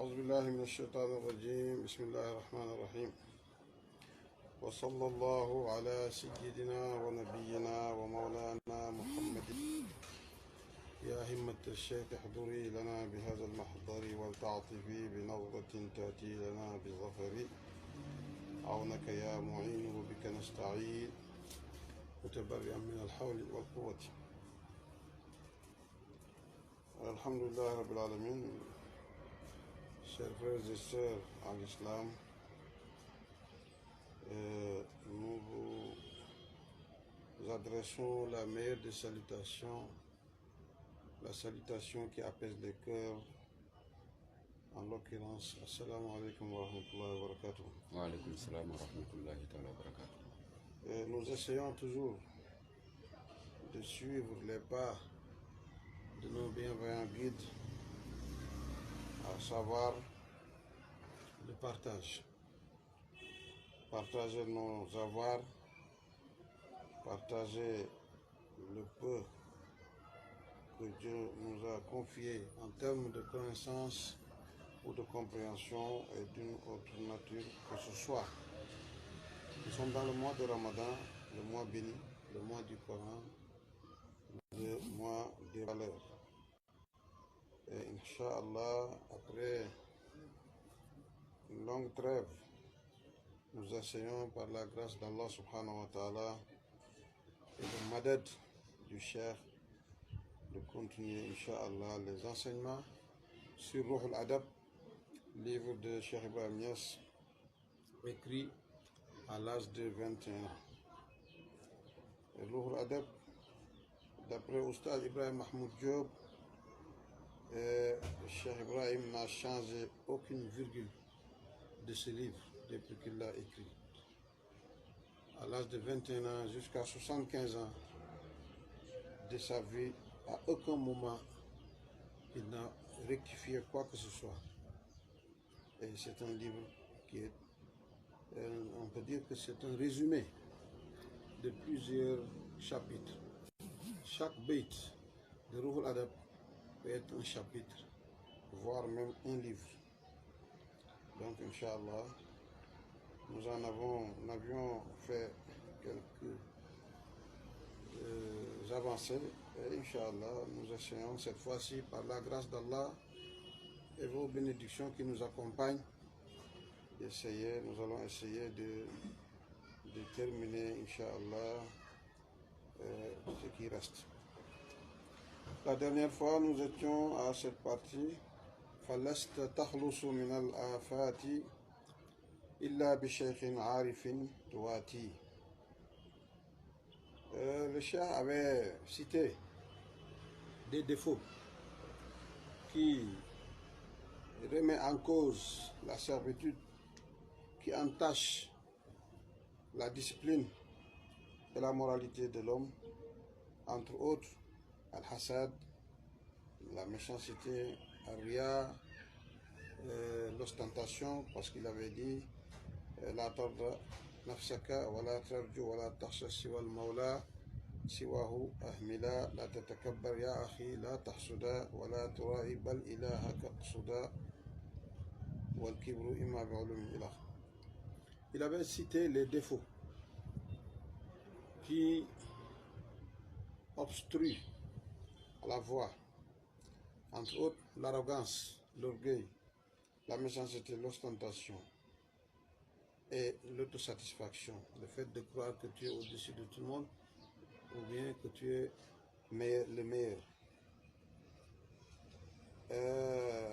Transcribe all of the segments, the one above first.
أعوذ بالله من الشيطان الرجيم. بسم الله الرحمن الرحيم. وصلى الله على سيدنا ونبينا ومولانا محمد. يا همة الشيخ احضري لنا بهذا المحضر ولتعطفي بنظرة تأتي لنا بالظفر. عونك يا معين وبك نستعين متبرئا من الحول والقوة. Alhamdulillah Rabbil Alamin. Chers frères et sœurs en islam, nous vous adressons la meilleure des salutations, la salutation qui apaise les cœurs, en l'occurrence, Assalamu alaikum wa rahmatullahi wa barakatuh. Wa alaikum salam wa rahmatullahi wa barakatuh. Nous essayons toujours de suivre les pas de nos bienveillants guides, à savoir le partage. Partager nos avoirs, partager le peu que Dieu nous a confié en termes de connaissance ou de compréhension et d'une autre nature que ce soit. Nous sommes dans le mois de Ramadan, le mois béni, le mois du Coran, le mois des valeurs. Et Inch'Allah, après une longue trêve, nous essayons par la grâce d'Allah subhanahu wa ta'ala et le madad du Cheikh de continuer, Inch'Allah, les enseignements sur Ruh al-Adab, livre de Cheikh Ibrahim Niass, écrit à l'âge de 21 ans. Et Ruh al-Adab, d'après Oustaz Ibrahim Mahmoud Diop, Cheikh Ibrahim n'a changé aucune virgule de ce livre depuis qu'il l'a écrit. À l'âge de 21 ans jusqu'à 75 ans de sa vie, à aucun moment il n'a rectifié quoi que ce soit. Et c'est un livre qui est, on peut dire que c'est un résumé de plusieurs chapitres. Chaque bait de Ruh al-Adab peut être un chapitre, voire même un livre. Donc, Inch'Allah, nous avions fait quelques avancées et Inch'Allah, nous essayons cette fois-ci, par la grâce d'Allah et vos bénédictions qui nous accompagnent, nous allons essayer de terminer, Inch'Allah, ce qui reste. La dernière fois, nous étions à cette partie. فَلَسْتَ تَخْلُصُ مِنَ الْآفَاتِ إِلَّا بِشَيْخٍ عَارِفٍ تُوَاتِي. Le cheikh avait cité des défauts qui remettent en cause la servitude, qui entachent la discipline et la moralité de l'homme, entre autres al-hasad, la méchanceté, al-riya, l'ostentation, parce qu'il avait dit la tarda nafsaka wa la tarju wa la takhsha siwa al-mawla siwahu ahmila la tatakabbar ya akhi la tahsuda wa la tura'i bal ilahaka qsuda wal kibru imma bi'ulumi ilah. Il avait cité les défauts qui obstruent à la voie, entre autres l'arrogance, l'orgueil, la méchanceté, l'ostentation et l'autosatisfaction, le fait de croire que tu es au-dessus de tout le monde ou bien que tu es le meilleur.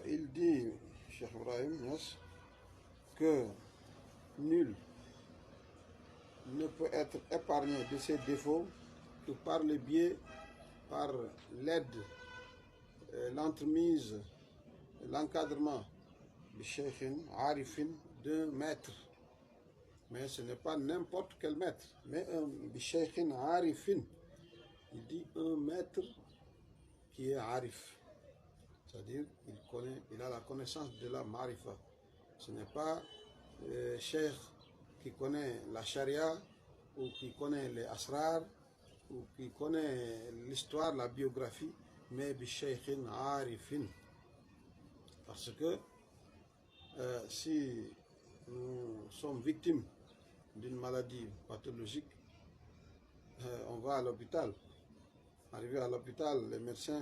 Il dit, Cheikh Ibrahim Niass, que nul ne peut être épargné de ces défauts que par le biais, par l'aide, l'entremise, l'encadrement du Cheikhin Arifin, d'un maître. Mais ce n'est pas n'importe quel maître, mais un Cheikhin Arifin. Il dit un maître qui est Arif. C'est-à-dire il a la connaissance de la Marifa. Ce n'est pas Cheikh qui connaît la charia ou qui connaît les asrar ou qui connaît l'histoire, la biographie, mais bi Cheikhin Arifin. Parce que si nous sommes victimes d'une maladie pathologique, on va à l'hôpital. Arrivé à l'hôpital, les médecins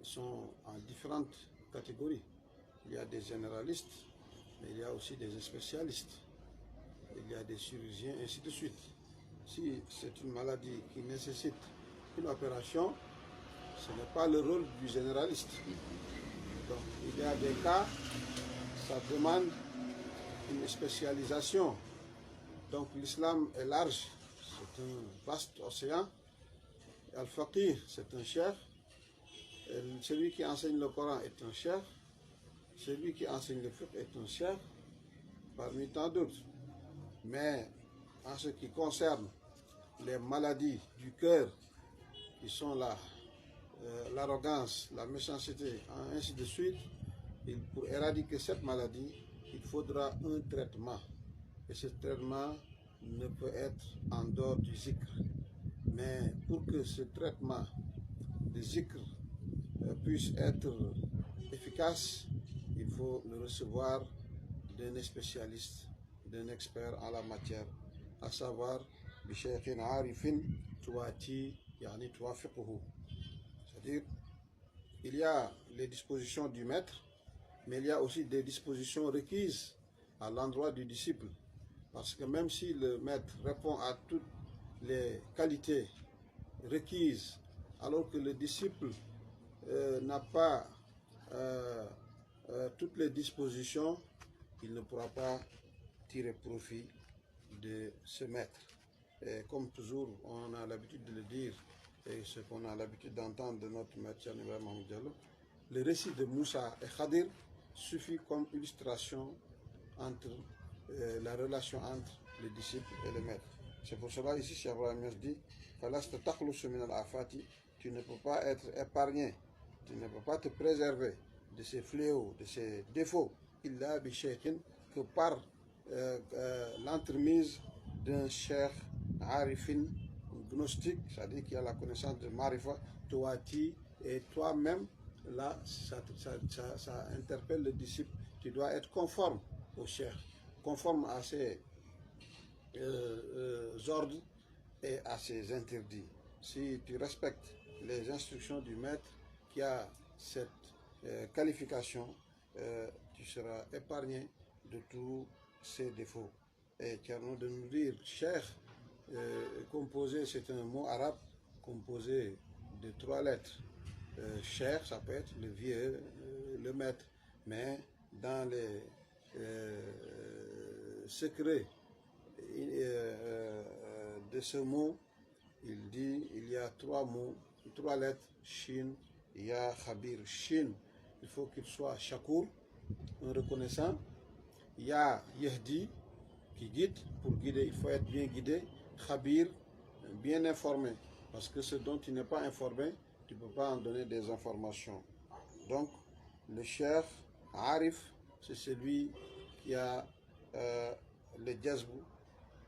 sont en différentes catégories. Il y a des généralistes, mais il y a aussi des spécialistes. Il y a des chirurgiens, ainsi de suite. Si c'est une maladie qui nécessite une opération, ce n'est pas le rôle du généraliste. Donc, il y a des cas, ça demande une spécialisation. Donc, l'islam est large, c'est un vaste océan. Al-Faqih, c'est un cheikh. Celui qui enseigne le Coran est un cheikh. Celui qui enseigne le fiqh est un cheikh, parmi tant d'autres. Mais en ce qui concerne les maladies du cœur, qui sont l'arrogance, la méchanceté, ainsi de suite, pour éradiquer cette maladie, il faudra un traitement. Et ce traitement ne peut être en dehors du zikr. Mais pour que ce traitement de zikr puisse être efficace, il faut le recevoir d'un spécialiste, d'un expert en la matière, à savoir Bishaykhin Arifin Tuati Yani Tuafiquhu. C'est-à-dire, il y a les dispositions du maître, mais il y a aussi des dispositions requises à l'endroit du disciple. Parce que même si le maître répond à toutes les qualités requises, alors que le disciple n'a pas toutes les dispositions, il ne pourra pas tirer profit de ce maître. Et comme toujours, on a l'habitude de le dire, et ce qu'on a l'habitude d'entendre de notre maître Ibrahim Diallo, le récit de Moussa et Khadir suffit comme illustration entre la relation entre le disciple et le maître. C'est pour cela ici, Cheikh Ibrahim dit, tu ne peux pas être épargné, tu ne peux pas te préserver de ces fléaux, de ces défauts, illa bi shaykhin, que par l'entremise d'un cheikh arifin, gnostique, c'est-à-dire qui a la connaissance de marifa, toati, et toi-même, là, ça interpelle le disciple. Tu dois être conforme au cheikh, conforme à ses ordres et à ses interdits. Si tu respectes les instructions du maître qui a cette qualification, tu seras épargné de tous ces défauts. Et Tcherno de nous dire, cheikh, composé, c'est un mot arabe composé de 3 lettres. Cheikh, ça peut être le vieux, le maître, mais dans les secrets de ce mot, il dit, il y a 3 mots, 3 lettres, Shin, Ya, Khabir. Shin, il faut qu'il soit Shakur, un reconnaissant. Ya, Yehdi, qui guide. Pour guider, il faut être bien guidé. Khabir, bien informé. Parce que ce dont tu n'es pas informé, tu ne peux pas en donner des informations. Donc, le cheikh Arif, c'est celui qui a le jazbou.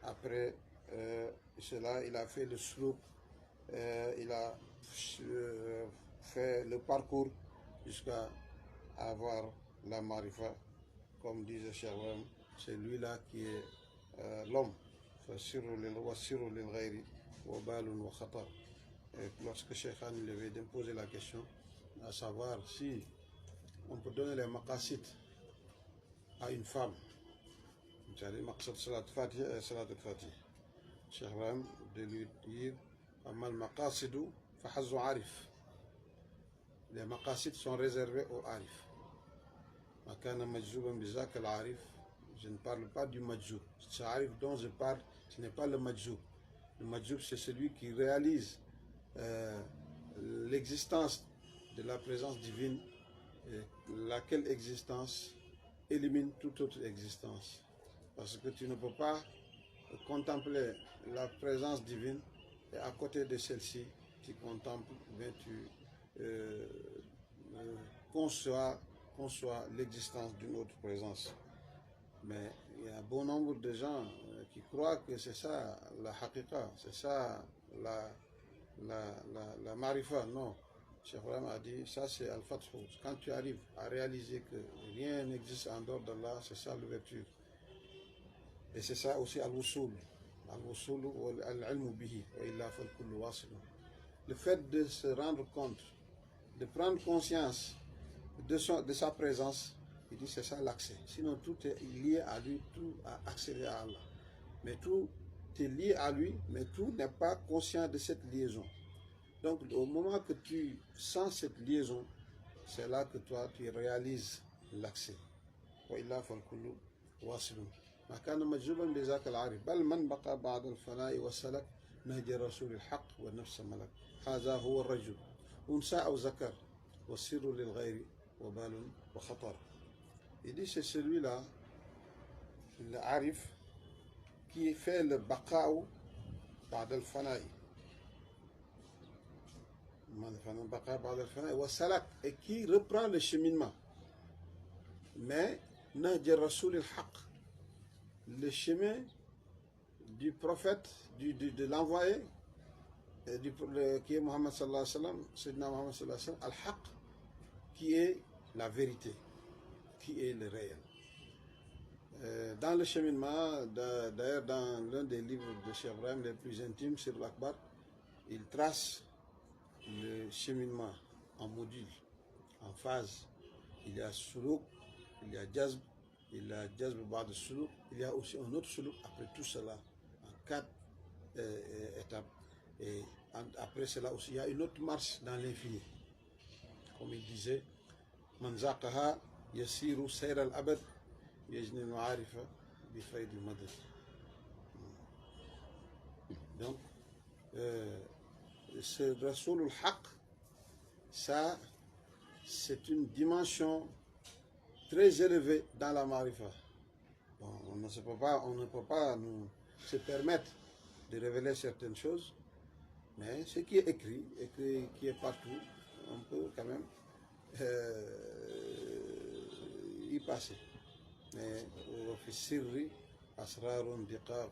Après cela, il a fait le slouk, il a fait le parcours jusqu'à avoir la marifa, comme disait Cheikh Ibrahim, c'est lui-là qui est l'homme. Lorsque Cheikh Khan lui avait posé la question, à savoir si on peut donner les maqasid à une femme, c'est-à-dire maqsad salat fatih et salat al-fatih, Cheikh Ibrahim de lui dire amal maqasidu fahazzu arif. Les maqasid sont réservés aux arif. Makana majzouban bizak al-arif. Je ne parle pas du majzoub. Ce arif dont je parle, ce n'est pas le majzoub. Le majzoub, c'est celui qui réalise l'existence de la présence divine, laquelle existence élimine toute autre existence. Parce que tu ne peux pas contempler la présence divine et à côté de celle-ci, tu contemples, tu conçois l'existence d'une autre présence. Mais il y a un bon nombre de gens qui croient que c'est ça la haqiqa, c'est ça la marifa. Non, Cheikh Ibrahim a dit, ça c'est Al-Fathu. Quand tu arrives à réaliser que rien n'existe en dehors d'Allah, c'est ça l'ouverture. Et c'est ça aussi Al-Wusul. Al-Wusul ou Al-Ilmu bihi. Wa illa fal kullu wasilun. Le fait de se rendre compte, de prendre conscience de sa présence, il dit c'est ça l'accès. Sinon tout est lié à lui, tout a accédé à Allah. Mais tout est lié à lui, mais tout n'est pas conscient de cette liaison. Donc au moment que tu sens cette liaison, c'est là que toi tu réalises l'accès. وإلا فالكل واصل ما كان مجذوبا بذاك العارف بل من بقى بعد الفناء والسلك نهج رسول الحق والنفس ملك هذا هو الرجل أنثى أو ذكر والسر للغير وبال وخطر. Il dit c'est celui-là, le arif, qui fait le baqa'u بعد الفناء et qui reprend le cheminement. Mais Nahj Rasoul al-Haq, le chemin du prophète, de l'envoyé, qui est Muhammad sallallahu alayhi wa sallam, Sayyidina Muhammad sallallahu alayhi wa sallam, al-Haq, qui est la vérité, qui est le réel. Dans le cheminement, d'ailleurs dans l'un des livres de Cheikh Ibrahim les plus intimes, sur l'Akbar, il trace le cheminement en modules, en phases. Il y a Suluk, il y a Jazb, il y a Jazb Ba'd Suluk, il y a aussi un autre Suluk après tout cela, en 4 étapes. Et après cela aussi, il y a une autre marche dans l'infini. Comme il disait, Man zaqaha yasiru sayr al-abad yajni al-ma'arifa bi fayd al-madad. Donc, ce Rasoul al-Haq, ça, c'est une dimension très élevée dans la marifa. Bon, on ne peut pas nous se permettre de révéler certaines choses, mais ce qui est écrit qui est partout, on peut quand même y passer. Mais في السر أسرار دقاق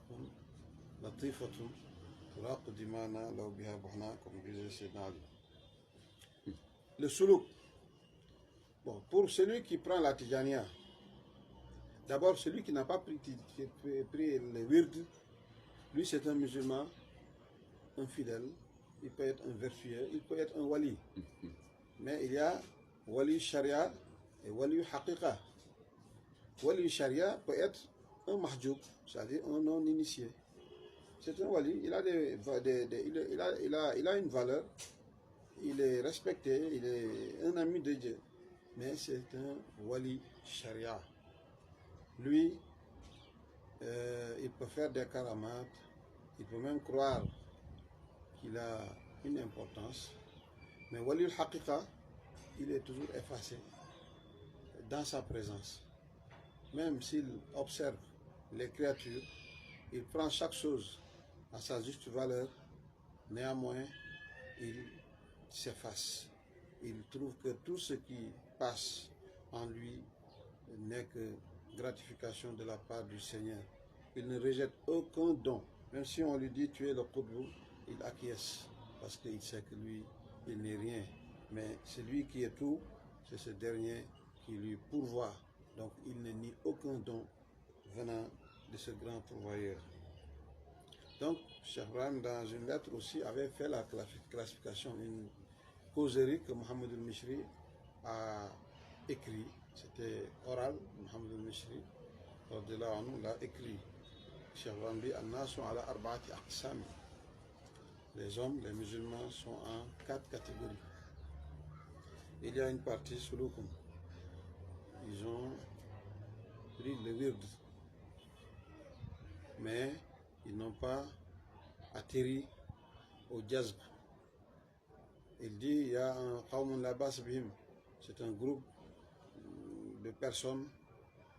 لطيفة تراق دمانا لو بها بحنا, comme disait Sayyidina Ali. Le suluk. Bon, pour celui qui prend la tijaniya, d'abord celui qui n'a pas pris le wird, lui c'est un musulman, un fidèle, il peut être un vertueux, il peut être un wali. Mais il y a wali sharia et wali haqiqa. Wali sharia peut être un mahjoub, c'est-à-dire un non-initié. C'est un wali, il a une valeur, il est respecté, il est un ami de Dieu. Mais c'est un wali sharia. Lui, il peut faire des karamat, il peut même croire qu'il a une importance. Mais wali al-haqiqa, il est toujours effacé dans sa présence. Même s'il observe les créatures, il prend chaque chose à sa juste valeur, néanmoins, il s'efface. Il trouve que tout ce qui passe en lui n'est que gratification de la part du Seigneur. Il ne rejette aucun don. Même si on lui dit tu es le Qutb, il acquiesce parce qu'il sait que lui, il n'est rien. Mais celui qui est tout, c'est ce dernier qui lui pourvoit. Donc il ne nie aucun don venant de ce grand pourvoyeur. Donc Cheikh Ibrahim, dans une lettre aussi, avait fait la classification, une causerie que Mohamed al-Mishri a écrit. C'était oral, Mohamed al-Mishri l'a écrit. Cheikh Ibrahim dit An-nasu ala arba'ati aqsam. Les hommes, les musulmans sont en 4 catégories. Il y a une partie sulukum. Ils ont pris le wird, mais ils n'ont pas atterri au jazb. Il dit il y a un qawmun la bas bihim, c'est un groupe de personnes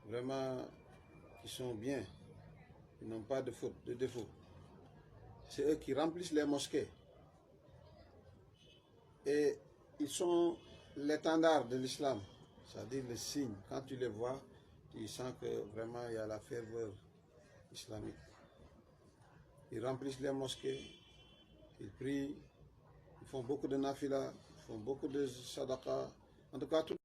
vraiment qui sont bien, ils n'ont pas de faute, de défaut. C'est eux qui remplissent les mosquées et ils sont l'étendard de l'islam, c'est-à-dire le signe. Quand tu les vois, tu sens que vraiment il y a la ferveur islamique. Ils remplissent les mosquées, ils prient, ils font beaucoup de nafila, font beaucoup de sadaqa. En tout cas, tout